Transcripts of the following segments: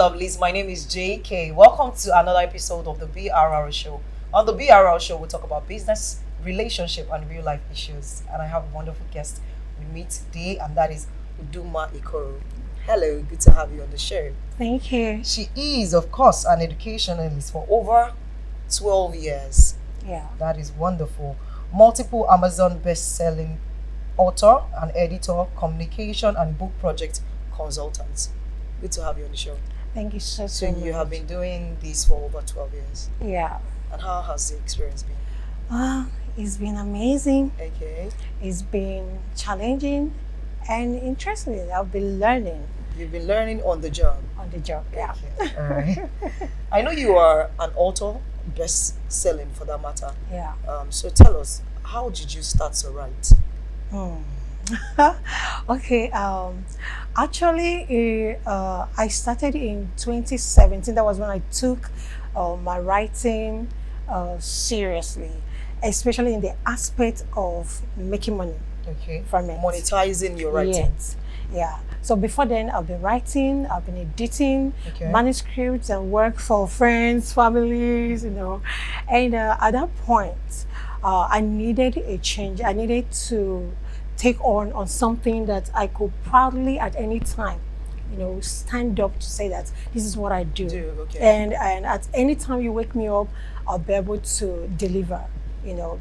lovelies. My name is Jkay. Welcome to another episode of the BRR show. On the BRR show, we talk about business, relationship, and real life issues. And I have a wonderful guest with me today, and that is Udunma Ikoro. Hello, good to have you on the show. Thank you. She is, of course, an educationalist for over 12 years. Yeah. That is wonderful. Multiple Amazon best-selling author and editor, communication and book project consultant. Good to have you on the show. Thank you so So much. you have been doing this for over 12 years. Yeah. And how has the experience been? It's been amazing. Okay. It's been challenging and interesting. I've been learning You've been learning on the job. on the job. Yeah. Okay. All right. I know you are an author, best-selling for that matter. Yeah. So tell us, how did you start to write? Hmm. Okay. Actually, I started in 2017. That was when I took my writing seriously, especially in the aspect of making money Okay. from it. Monetizing your writing. Yes. Yeah. So before then, I've been writing, I've been editing Okay. manuscripts and work for friends, families, And at that point, I needed a change. I needed to take on something that I could proudly at any time, stand up to say that this is what I do. Okay. And at any time you wake me up, I'll be able to deliver.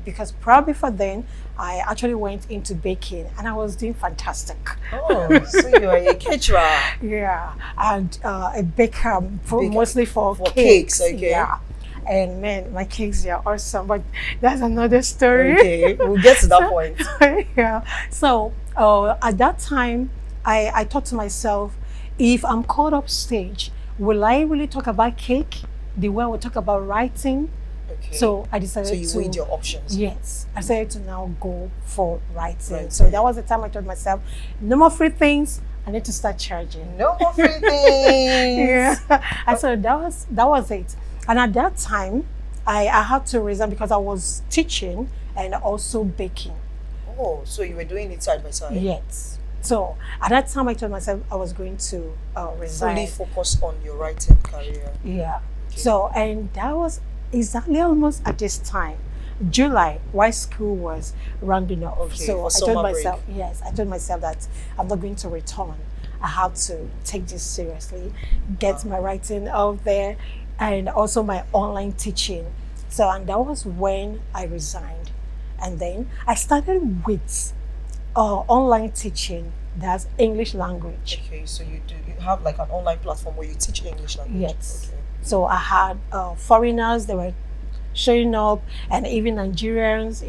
Because probably for then, I actually went into baking and I was doing fantastic. Oh, so you are a caterer. Yeah, and a baker, Baker. mostly for cakes, okay. Yeah, and man, my cakes are awesome, but that's another story. Okay, we'll get to that point. Yeah. So at that time, I thought to myself, if I'm called up stage, will I really talk about cake the way I would talk about writing? Okay. So I decided So you to. weighed your options. Yes, I decided to now go for writing. Right. So that was the time I told myself, no more free things. I need to start charging. No more free things. Yeah. And so that was it. And at that time, I had to resign because I was teaching and also baking. Oh, so you were doing it side by side. Yes. So at that time, I told myself I was going to resign. Fully focus on your writing career. Yeah. Okay. So, and that was exactly almost at this time, July, while school was rounding off. Okay, So for I summer told break. myself, yes, I told myself that I'm not going to return. I have to take this seriously, get my writing out there, and also my online teaching. So, and that was when I resigned. And then I started with online teaching, that's English language. Okay, so you have like an online platform where you teach English language. Yes. Okay. So I had foreigners, they were showing up, and even Nigerians,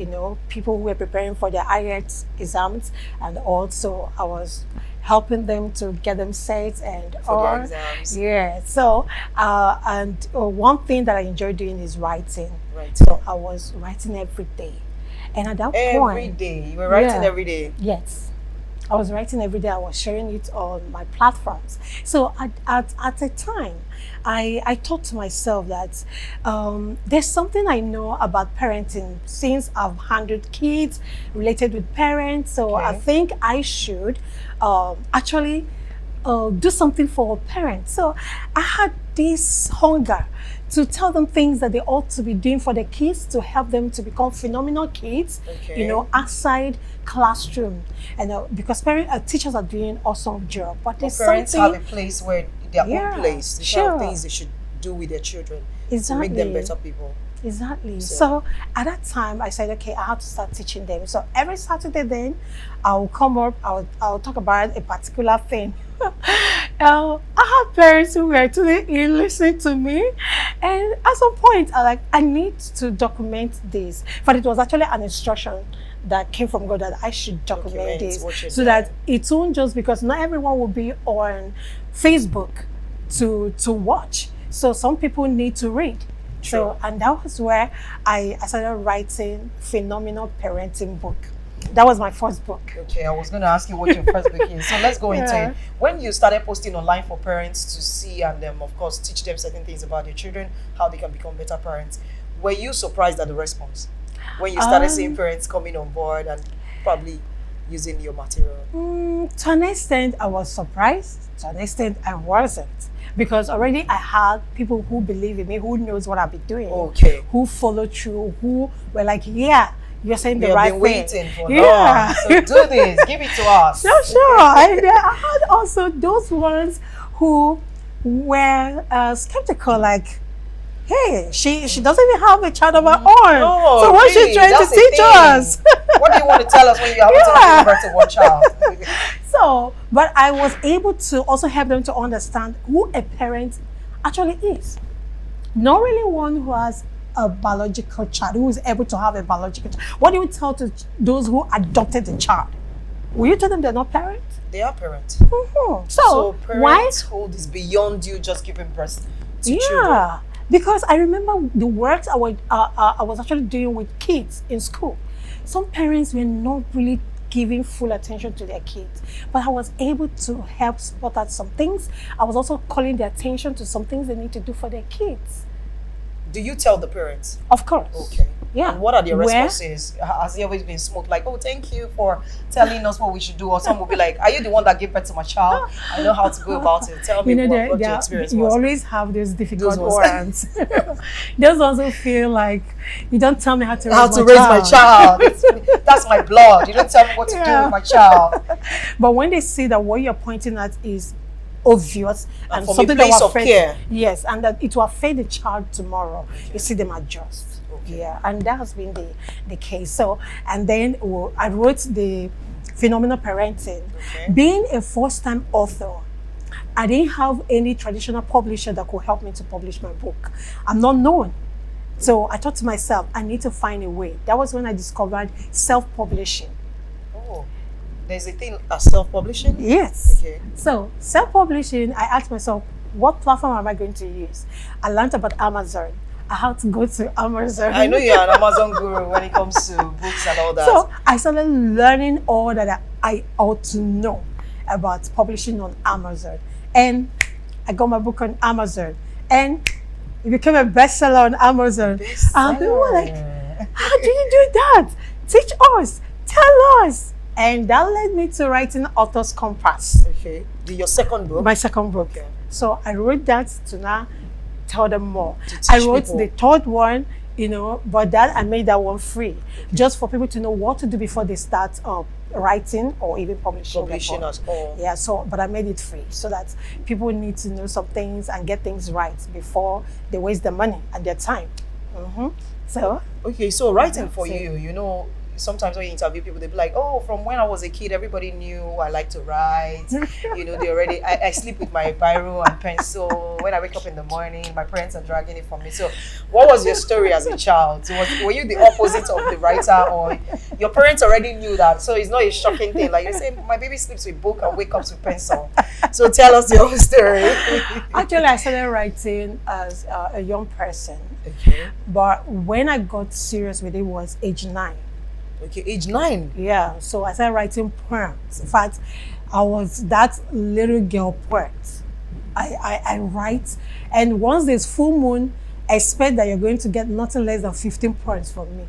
people who were preparing for their IELTS exams, and also I was helping them to get them set and For all. their exams. Yeah. So and one thing that I enjoy doing is writing. Right. So I was writing every day, and at that Every point, day. You were writing Yeah. every day. yes, I was writing every day. I was sharing it on my platforms. So at a time, I thought to myself that there's something I know about parenting since I've handled kids related with parents. So I Okay. think I should actually do something for parents. So I had this hunger to tell them things that they ought to be doing for their kids to help them to become phenomenal kids, Okay. outside classroom. And because teachers are doing awesome job, but there's Parents something have a place where their Yeah, own place. The kind sure. of things they should do with their children to exactly make them better people. Exactly. So- So at that time, I said, okay, I have to start teaching them. So every Saturday, then I'll come up. I'll talk about a particular thing. I have parents who were actually listening to me, and at some point, I need to document this. But it was actually an instruction that came from God that I should document Document this, what you're so that it won't just because not everyone will be on Facebook to watch. So some people need to read. Sure. So, and that was where I started writing Phenomenal Parenting book. That was my first book. Okay, I was going to ask you what your first book is. So let's go into Yeah. it. When you started posting online for parents to see and of course, teach them certain things about their children, how they can become better parents, were you surprised at the response? When you started seeing parents coming on board and probably using your material? To an extent, I was surprised. To an extent, I wasn't. because already I had people who believe in me, who knows what I'll be doing, Okay. who follow through, who were like, yeah, you're saying the We have right been thing. waiting for Yeah. long. So do this. Give it to us. Sure. And I had also those ones who were skeptical, like, hey, she doesn't even have a child of her own. No, So what's really, she trying to that's the teach thing. us? What do you want to tell us when you haven't Yeah. given birth to one child? So, but I was able to also help them to understand who a parent actually is. Not really one who has a biological child, who is able to have a biological child. What do you tell to those who adopted the child? Will you tell them they're not parents? They are parents. Mm-hmm. So why? parenthood is beyond you just giving birth to Yeah, children. because I remember the works I was actually doing with kids in school. Some parents were not really giving full attention to their kids, but I was able to help spot out some things. I was also calling their attention to some things they need to do for their kids. Do you tell the parents? Of course. Okay. Yeah. And what are their Where- responses? Has it always been smooth? Like, oh, thank you for telling us what we should do. Or some will be like, are you the one that gave birth to my child? I know how to go about it. Tell me what your experience you was. always have those difficult Those ones. Those also feel like, you don't tell me how to How raise to my raise child. my child. That's my blood. You don't tell me what to do Yeah. with my child. But when they see that what you're pointing at is obvious and from a something place that will of affect, care. yes, and that it will affect the child tomorrow, you see them adjust. Okay. Yeah, and that has been the case. So, and then I wrote the Phenomenal Parenting. Okay. Being a first-time author, I didn't have any traditional publisher that could help me to publish my book. I'm not known. So I thought to myself, I need to find a way. That was when I discovered self-publishing. Oh, there's a thing as self-publishing? Yes. Okay. So self-publishing, I asked myself, what platform am I going to use? I learned about Amazon. I had to go to Amazon. I know you're an Amazon guru when it comes to books and all that. So I started learning all that I ought to know about publishing on Amazon. And I got my book on Amazon. And it became a bestseller on Amazon. And people were like, how did you do that? Teach us. Tell us. And that led me to writing Author's Compass, Okay. Your second book? my second book. Okay. So I wrote that to now tell them more. To teach I wrote people. the third one, but that I made that one free, just for people to know what to do before they start writing or even publishing. Publishing their as book. all. Yeah, but I made it free so that people need to know some things and get things right before they waste their money and their time. So Okay, so writing for So- you, sometimes when you interview people, they be like, oh, from when I was a kid, everybody knew I like to write. They already, I sleep with my biro and pencil. When I wake up in the morning, my parents are dragging it for me. So what was your story as a child? So were you the opposite of the writer, or your parents already knew that? So it's not a shocking thing. Like you say, my baby sleeps with book and wake up with pencil. So tell us your story. actually, I started writing as a young person, Okay. but when I got serious with it was age 9. Okay, age 9. Yeah, so I started writing poems. In fact, I was that little girl poet. I write, and once there's full moon, expect that you're going to get nothing less than 15 poems from me.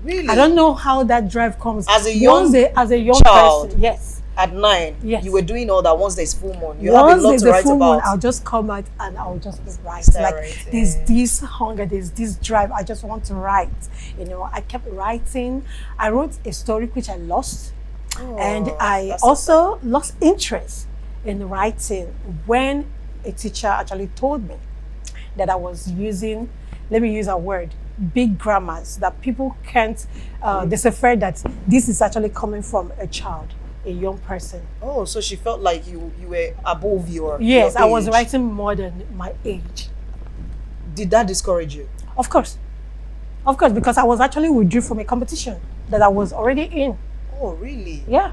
Really? I don't know how that drive comes. As a young as a young child? person, yes. At 9, Yes. you were doing all that. Once there's full moon, you Once have a lot there's to a write full moon, about. I'll just come out and I'll just be writing. Start Like writing. there's this hunger, there's this drive. I just want to write. I kept writing. I wrote a story which I lost, and I that's also lost interest in writing when a teacher actually told me that I was using, let me use a word, big grammars that people can't decipher that this is actually coming from a child, a young person. Oh, so she felt like you were above your Yes, your I was age. writing more than my age. Did that discourage you? Of course, because I was actually withdrew from a competition that I was already in. Oh, really? Yeah.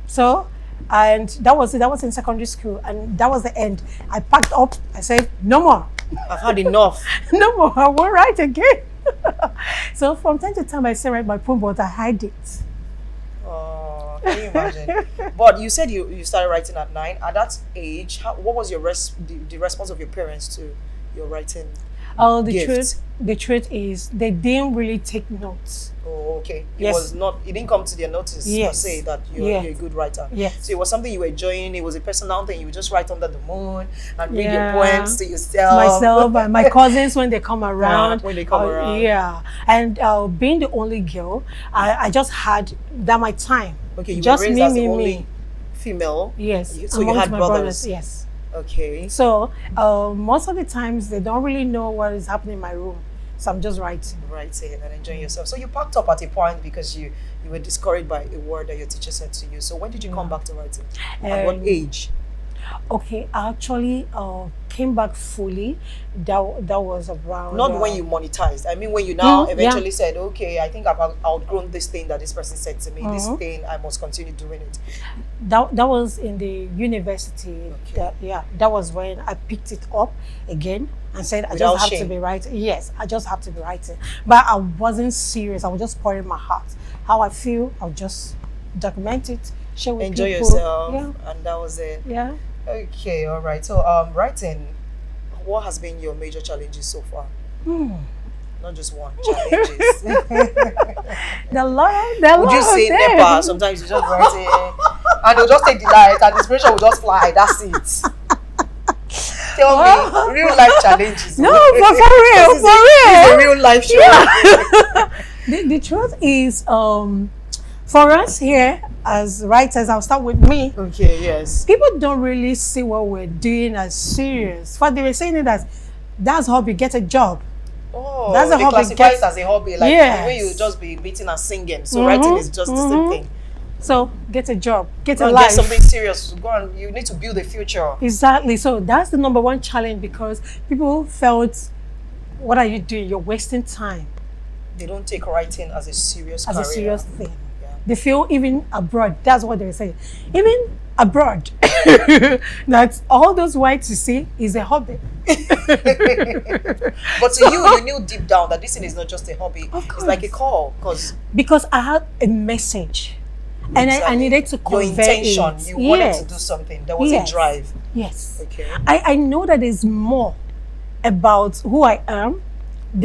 So, and that was it. That was in secondary school, and that was the end. I packed up. I said, no more, I've had enough. no more. I won't write again. So from time to time, I still write my poem, but I hide it. Oh, can you imagine? But you said you started writing at 9. At that age, what was your the response of your parents to your writing? Oh, gift? the truth is they didn't really take notes. Oh, okay. It Yes. was not. It didn't come to their notice per se Yes. that Yes. you're a good writer. Yes. So it was something you were enjoying. It was a personal thing. You would just write under the moon and read your Yeah. poems to yourself. Myself and my cousins when they come around. When they come around. Yeah. And being the only girl, I just had that my time. Okay, you just were raised me, as the me, only me. female. Yes. So you amongst had my brothers. Yes. Okay. So most of the times they don't really know what is happening in my room. So I'm just writing. Writing and enjoying yourself. So you packed up at a point because you were discouraged by a word that your teacher said to you. So when did you come back to writing? At what age? Okay, I actually came back fully. That was around. Not when you monetized. I mean, when you now eventually said, okay, I think I've outgrown this thing that this person said to me. This thing, I must continue doing it. That was in the university. Okay. That was when I picked it up again and said, I Without just have shame. to be writing. Yes, I just have to be writing. But I wasn't serious. I was just pouring my heart. How I feel, I'll just document it, share with Enjoy people. yourself. Yeah. And that was it. Yeah. Okay, all right. So, writing, what has been your major challenges so far? Not just one, challenges. The Lord, Would you say NEPA? Sometimes you just write it and they'll just take the light and the inspiration will just fly. That's it. Tell me, real life challenges. No, but for real, This is a real life show. Yeah. the truth is, for us here as writers, I'll start with me. Okay, yes. People don't really see what we're doing as serious. What they were saying is that's hobby, get a job. Oh, That's a they hobby. classify it as a hobby, like Yes. the way you just be beating and singing. So writing is just the same thing. So get a job, get Go a and life. get something serious. Go on. You need to build a future. Exactly. So that's the number one challenge because people felt, what are you doing? You're wasting time. They don't take writing as a serious As career. a serious thing. Yeah. They feel even abroad, that's what they were saying. Even abroad, that all those whites you see is a hobby. But to you knew deep down that this thing is not just a hobby. It's like a call because I had a message and I needed to your convey intention. it. You wanted to do something. There was a drive. Yes. Okay. I know that there's more about who I am,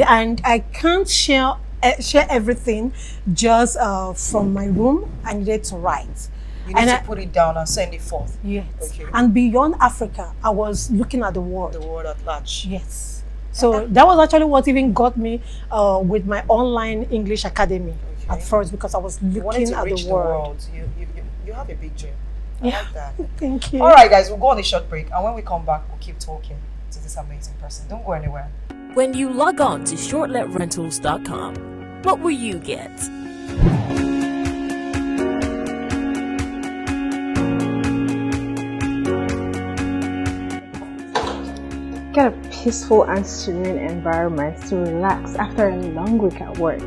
and I can't share everything just from my room. I needed to write. You need to put it down and send it forth. Yes. Okay. And beyond Africa, I was looking at the world. The world at large. Yes. So that was actually what even got me with my online English academy at first, because I was You wanted looking to at reach the world. You have a big dream. I like that. Thank you. All right, guys, we'll go on a short break, and when we come back, we'll keep talking to this amazing person. Don't go anywhere. When you log on to shortletrentals.com, what will you get? Get a peaceful and serene environment to relax after a long week at work.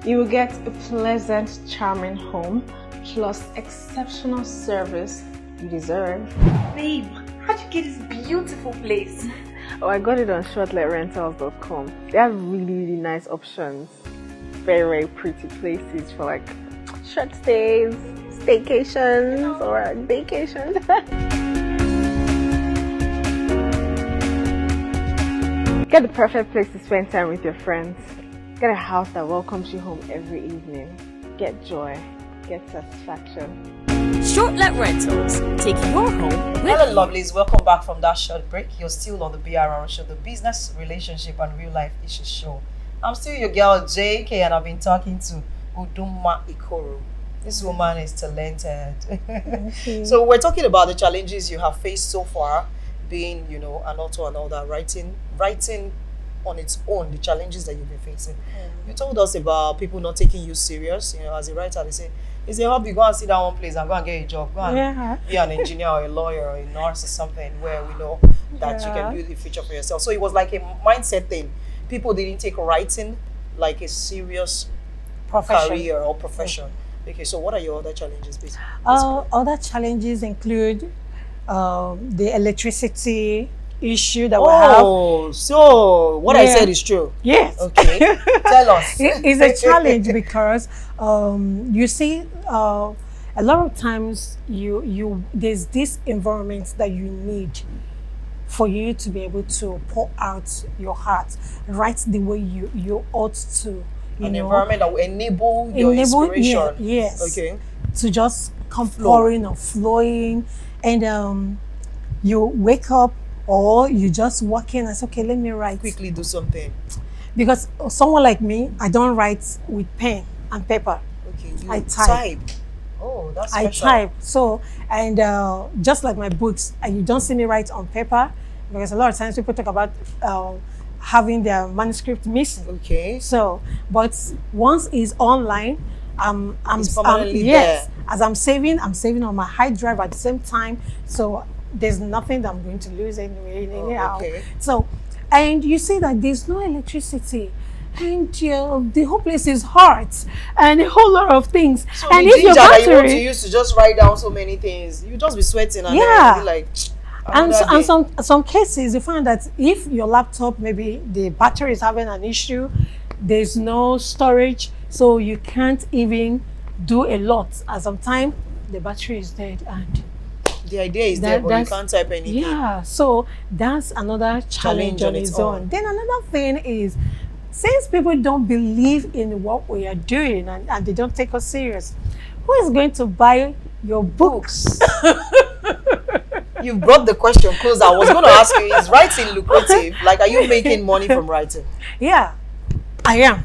You will get a pleasant, charming home plus exceptional service you deserve. Babe, how'd you get this beautiful place? Oh, I got it on shortletrentals.com. They have really nice options. Very pretty places for like short stays, staycations, or vacations. Get the perfect place to spend time with your friends. Get a house that welcomes you home every evening. Get joy. Get satisfaction. Shortlet Rentals, taking your home with Hello, you. lovelies. Welcome back from that short break. You're still on the BRR show, the business, relationship, and real life issues show. I'm still your girl, Jkay, and I've been talking to Udunma Ikoro. This woman is talented. So we're talking about the challenges you have faced so far, being, an author and all that, writing on its own, the challenges that you've been facing. You told us about people not taking you serious. As a writer, they say, it's a hobby, go and sit down one place and go and get a job. Go and be an engineer or a lawyer or a nurse or something where we know that you can build a future for yourself. So it was like a mindset thing. People didn't take writing like a serious career or profession. Okay, so what are your other challenges, basically? Other challenges include the electricity issue that we have. Oh, so what I said is true. Yes. Okay, tell us. It's a challenge because you see a lot of times there's this environment that you need for you to be able to pour out your heart right the way you ought to. An environment that will enable your inspiration. Yes. Okay. To just come pouring or flowing, and you wake up or you just walk in and say, okay, let me write. Quickly do something. Because someone like me, I don't write with pen and paper. Okay. I type. Oh, that's special. I type. So, and just like my books, you don't see me write on paper, because a lot of times people talk about having their manuscript missing. Okay. So, but once it's online, It's permanently there. as I'm saving on my hard drive at the same time. So there's nothing that I'm going to lose anyway. Anyhow. Okay. So, and you see that there's no electricity, and the whole place is hot, and a whole lot of things. So and the if your ginger that you want to battery, use to just write down so many things, you just be sweating and Yeah. then be like, and another day. some cases you find that if your laptop, maybe the battery is having an issue, there's no storage, so you can't even do a lot. At some time the battery is dead, and the idea is there, but you that's- can't type anything. yeah, so that's another challenge on its own. Then another thing is, since people don't believe in what we are doing, and they don't take us serious, who is going to buy your books? You brought the question closer. I was going to ask you, is writing lucrative? Like, are you making money from writing? Yeah, I am.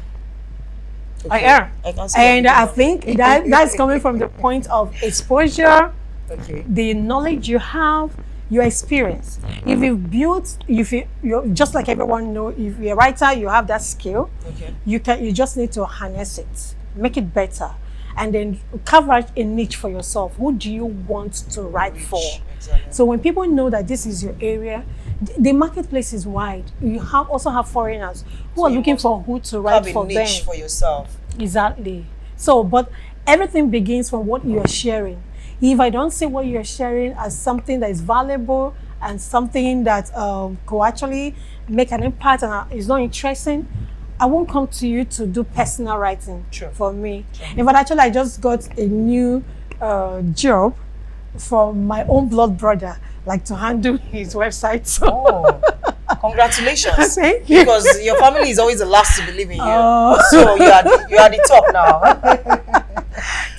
I Okay. am. I can see And that. I think that's coming from the point of exposure, Okay. the knowledge you have, your experience. If you've built, you're just like everyone know, if you're a writer, you have that skill. Okay. You just need to harness it, make it better, and then carve out a niche for yourself. Who do you want to write for? Exactly. So when people know that this is your area, the marketplace is wide. You also have foreigners who are you looking must for who to have write a for them. niche for yourself. Exactly. So, but everything begins from what you're sharing. If I don't see what you're sharing as something that is valuable and something that could actually make an impact and is not interesting, I won't come to you to do personal writing True. for me. In fact, actually, I just got a new job from my own blood brother, like to handle his website. So. Oh, congratulations! Thank you. Because your family is always the last to believe in you. Oh. So you are the top now.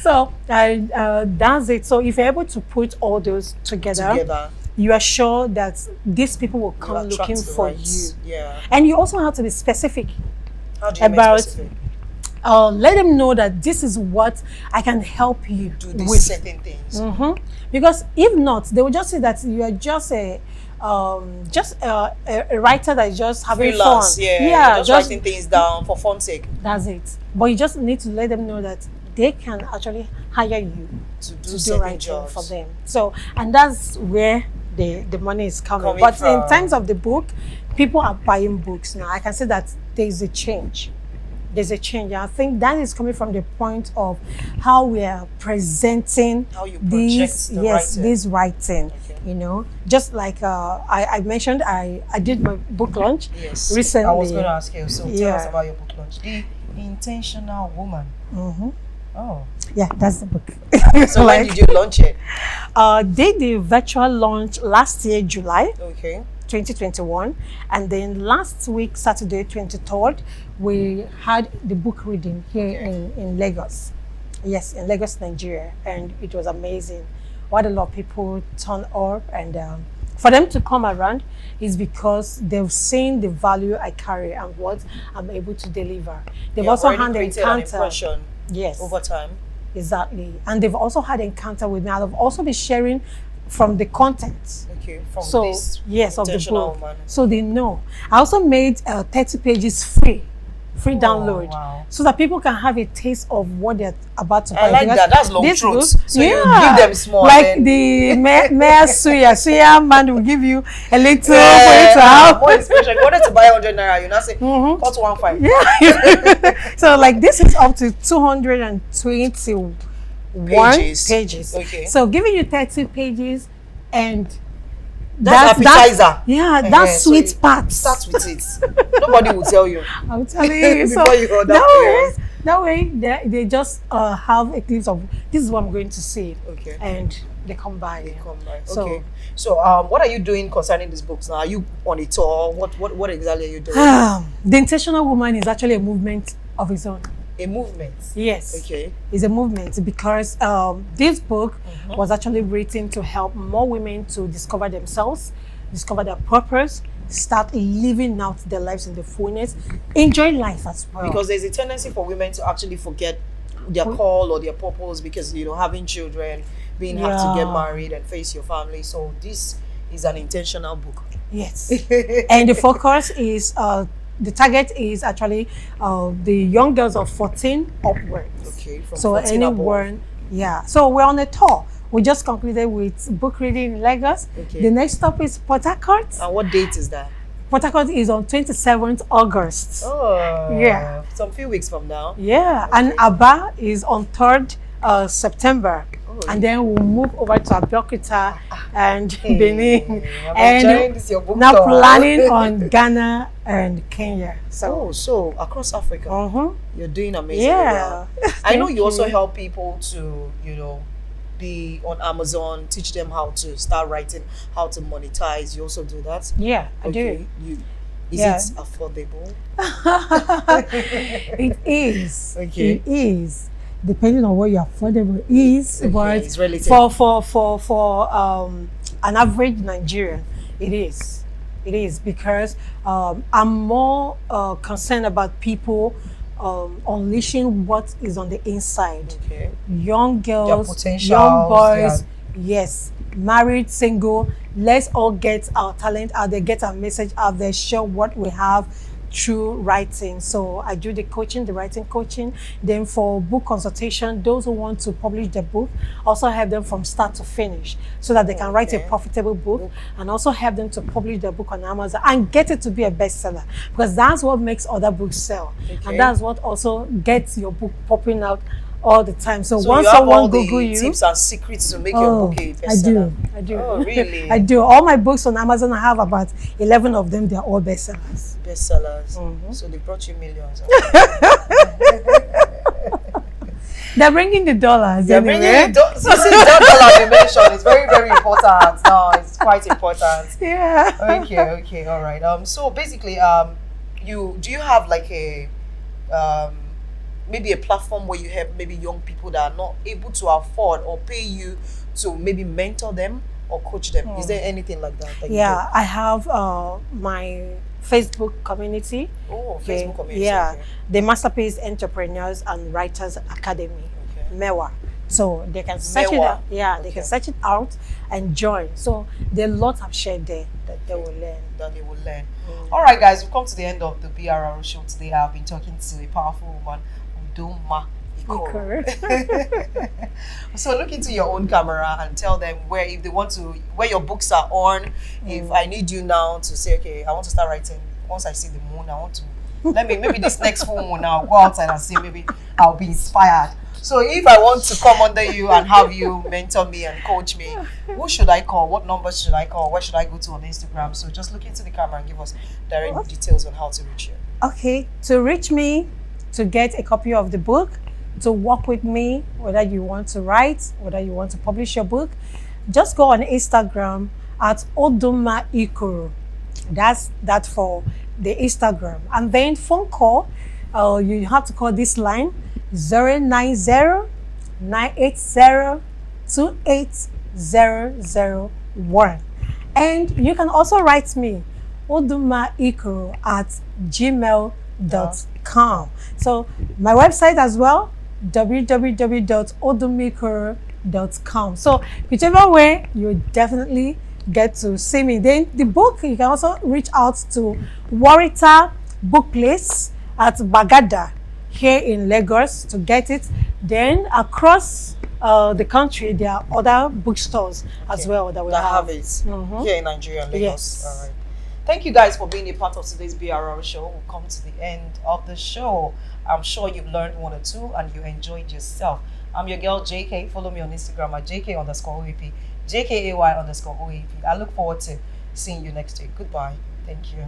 So that's it. So if you're able to put all those together, you are sure that these people will You come attract looking the for rights. you. Yeah. And you also have to be specific. How do you About- make specific? Let them know that this is what I can help you Do these with. certain things. Because if not, they will just say that you are just a writer that is just having Freelance, fun. yeah. Just writing things down for fun's sake. That's it. But you just need to let them know that they can actually hire you To do to do certain writing jobs. for them. So, and that's where the money is coming. Coming But from. in terms of the book, people are buying books now. I can say that there's a change. There's a change. I think that is coming from the point of how we are presenting How you project the writing. this writing. Okay. You know, just like I mentioned, I did my book launch Yes. recently. I was going to ask you. So tell Yeah. us about your book launch. The Intentional Woman. Oh. Yeah, that's the book. So when did you launch it? Did the virtual launch last year, July Okay. 2021, and then last week, Saturday 23rd, we had the book reading here in Lagos. Yes, in Lagos, Nigeria, and it was amazing. What a lot of people turned up, and for them to come around is because they've seen the value I carry and what I'm able to deliver. They've You also already had the created an encounter. impression Yes. over time. Exactly. And they've also had encounter with me. And I've also been sharing from the content. Okay. From So, this yes, of the Intentional book. Woman. So they know. I also made 30 pages free download. Wow. So that people can have a taste of what they're about to buy. I like Because that. That's long this truths. book- So you give them small. Like then, the Mayor Suya man will give you a little for you to yeah, have. more inspiration. You wanted to buy 100 naira, you now say, cut 1.5. Yeah. So like this is up to 221 pages. Okay. So giving you 30 pages, and That's appetizer. that's So sweet you part. Start with it. Nobody will tell you. I'm telling you. Before you order no, food. That way, they just have a glimpse of this is what I'm going to see, Okay. and they come by. They come by. So, Okay. So, what are you doing concerning these books now? Are you on a tour? What exactly are you doing? The Intentional Woman is actually a movement of its own. A movement. Yes. Okay. It's a movement because this book was actually written to help more women to discover themselves, discover their purpose, start living out their lives in the fullness, enjoy life as well. Because there's a tendency for women to actually forget their call or their purpose because having children, being have to get married and face your family. So this is an intentional book. Yes. And the focus is the target is actually the young girls of 14 upwards. Okay, from So 14 anyone, yeah. So we're on a tour. We just concluded with book reading in Lagos. Okay. The next stop is Port Harcourt. And what date is that? Port Harcourt is on 27th August. Oh, Yeah. Some few weeks from now. Yeah, Okay. and Aba is on 3rd September. Oh, And then we'll move over to Abeokuta and Hey, Benin. I'm enjoying this, your book now tour. planning on Ghana and Kenya. So, across Africa, you're doing amazing. Yeah. I know Thank you also you. help people to, be on Amazon, teach them how to start writing, how to monetize. You also do that? Yeah, I do. Is Yeah. it affordable? It is. Okay. It is. Depending on what your affordable is, Okay, but it's relative. for an average Nigerian, it is. It is because I'm more concerned about people unleashing what is on the inside. Okay. Young girls, potentials, young boys, yes, married, single. Let's all get our talent out there, get our message out there, share what we have through writing. So I do the coaching, the writing coaching. Then for book consultation, those who want to publish their book, also help them from start to finish so that they can write a profitable book, and also help them to publish their book on Amazon and get it to be a bestseller, because that's what makes other books sell. And that's what also gets your book popping out all the time. So once you have someone all Google the you, tips and secrets to make your book a I bestseller. do. Oh, really? I do. All my books on Amazon, I have about 11 of them. They're all bestsellers. Bestsellers. So they brought you millions. They're bringing the dollars. They're anyway. bringing dollar dimension. It's very, very important. No, it's quite important. Yeah. Okay, all right. So basically, do you have like a maybe a platform where you help maybe young people that are not able to afford or pay you to maybe mentor them or coach them? Is there anything like that? Yeah, I have my Facebook community. Oh, Facebook community. Yeah, Okay. the Masterpiece Entrepreneurs and Writers Academy, Okay. MEWA. So they can search it MEWA. out. Yeah, they can search it out and join. So there are lots I've shared there that they will learn. That they will learn. All right, guys, we've come to the end of the BRR show today. I've been talking to a powerful woman, Udunma Ikoro. So look into your own camera and tell them where, if they want to, where your books are on. If I need you now to say, okay, I want to start writing. Once I see the moon, I want to maybe this next full moon I'll go outside and see, maybe I'll be inspired. So if I want to come under you and have you mentor me and coach me, who should I call? What numbers should I call? Where should I go to on Instagram? So just look into the camera and give us direct details on how to reach you. Okay, to reach me, to get a copy of the book, to work with me, whether you want to write, whether you want to publish your book, just go on Instagram at Udunma Ikoro. That's that for the Instagram. And then phone call, you have to call this line 090-980-28001. And you can also write me Udunma Ikoro at gmail.com. So my website as well, www.udunmaikoro.com. So whichever way, you definitely get to see me. Then the book, you can also reach out to Warita Book Place at Bagada here in Lagos to get it. Then across the country, there are other bookstores as well that we have. it here in Nigeria, Lagos. Yes. All right. Thank you guys for being a part of today's BRR show. We'll come to the end of the show. I'm sure you've learned one or two and you enjoyed yourself. I'm your girl Jkay. Follow me on Instagram at Jkay_OAP, JKAY_OAP. I look forward to seeing you next week. Goodbye. Thank you.